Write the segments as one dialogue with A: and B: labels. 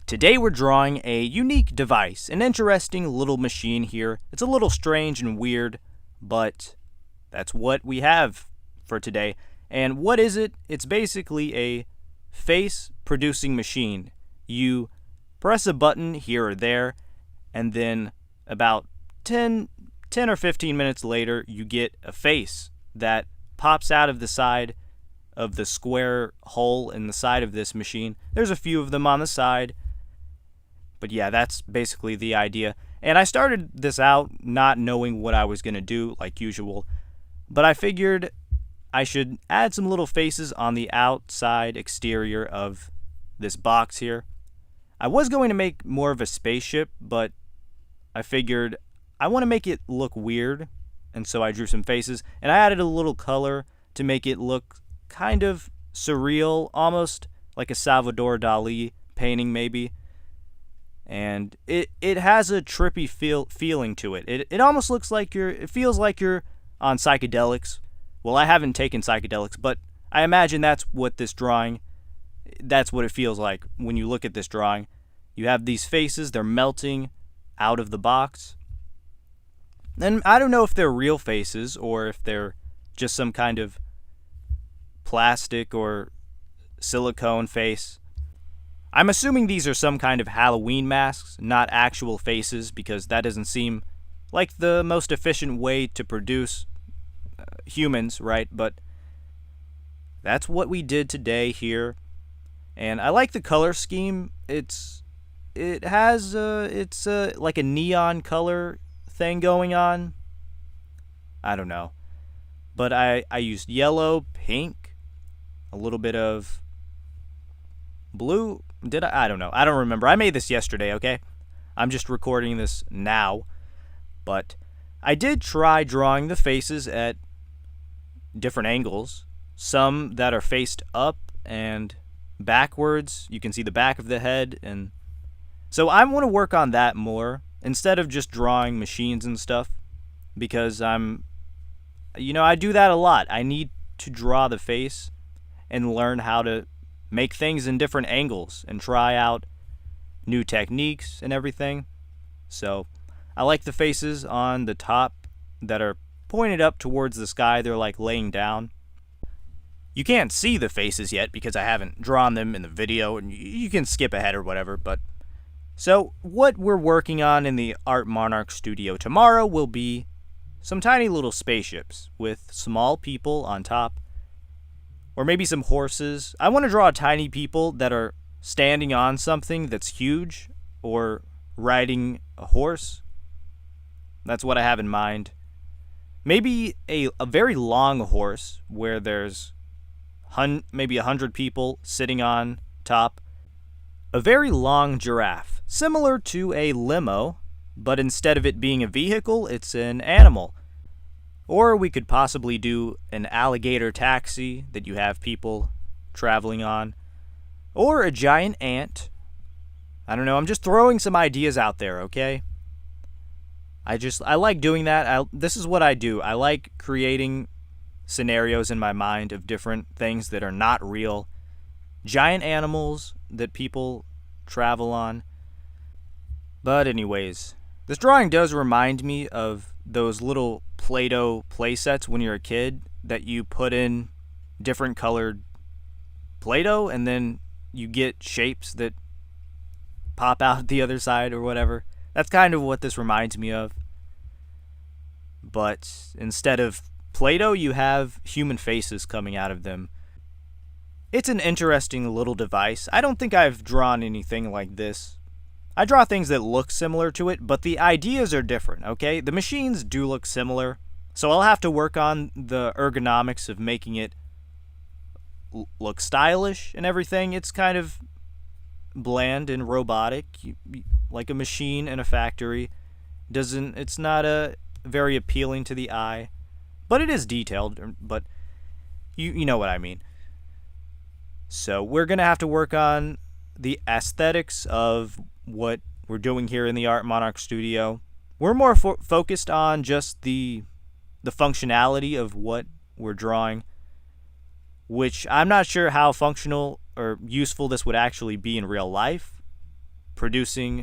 A: Today we're drawing a unique device, an interesting little machine here. It's a little strange and weird, but that's what we have for today. And what is it? It's basically a face-producing machine. You press a button here or there, and then about 10 or 15 minutes later, you get a face that pops out of the side of the square hole in the side of this machine. There's a few of them on the side. But yeah, that's basically the idea. And I started this out not knowing what I was going to do, like usual. But I figured I should add some little faces on the outside exterior of this box here. I was going to make more of a spaceship, but I figured I want to make it look weird. And so I drew some faces. And I added a little color to make it look kind of surreal, almost like a Salvador Dali painting maybe. And it has a trippy feeling to it. It almost looks like it feels like you're on psychedelics. Well, I haven't taken psychedelics, but I imagine that's what it feels like when you look at this drawing. You have these faces, they're melting out of the box. And I don't know if they're real faces or if they're just some kind of plastic or silicone face. I'm assuming these are some kind of Halloween masks, not actual faces, because that doesn't seem like the most efficient way to produce humans, right? But that's what we did today here. And I like the color scheme. It's like a neon color thing going on. I don't know. But I used yellow, pink, a little bit of blue. Did I? I don't know. I don't remember. I made this yesterday, okay? I'm just recording this now. But I did try drawing the faces at different angles. Some that are faced up and backwards. You can see the back of the head. And so I want to work on that more instead of just drawing machines and stuff. Because I do that a lot. I need to draw the face and learn how to make things in different angles and try out new techniques and everything. So I like the faces on the top that are pointed up towards the sky. They're like laying down. You can't see the faces yet because I haven't drawn them in the video, and you can skip ahead or whatever. But so what we're working on in the Art Monarch studio tomorrow will be some tiny little spaceships with small people on top. Or maybe some horses. I want to draw tiny people that are standing on something that's huge or riding a horse. That's what I have in mind. Maybe a very long horse where there's maybe 100 people sitting on top. A very long giraffe, similar to a limo, but instead of it being a vehicle, it's an animal. Or we could possibly do an alligator taxi that you have people traveling on. Or a giant ant. I don't know, I'm just throwing some ideas out there, okay? I like doing that. This is what I do. I like creating scenarios in my mind of different things that are not real. Giant animals that people travel on. But anyways, this drawing does remind me of those little Play-Doh play sets when you're a kid that you put in different colored Play-Doh and then you get shapes that pop out the other side or whatever. That's kind of what this reminds me of. But instead of Play-Doh, you have human faces coming out of them. It's an interesting little device. I don't think I've drawn anything like this. I draw things that look similar to it, but the ideas are different, okay? The machines do look similar, so I'll have to work on the ergonomics of making it look stylish and everything. It's kind of bland and robotic, like a machine in a factory. It's not very appealing to the eye, but it is detailed, but you know what I mean. So we're going to have to work on the aesthetics of what we're doing here in the Art Monarch studio. We're more focused on just the functionality of what we're drawing, which I'm not sure how functional or useful this would actually be in real life.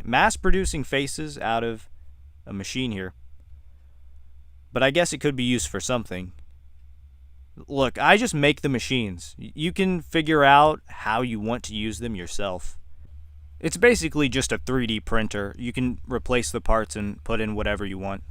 A: mass producing faces out of a machine here. But I guess it could be used for something. Look, I just make the machines. You can figure out how you want to use them yourself. It's basically just a 3D printer. You can replace the parts and put in whatever you want.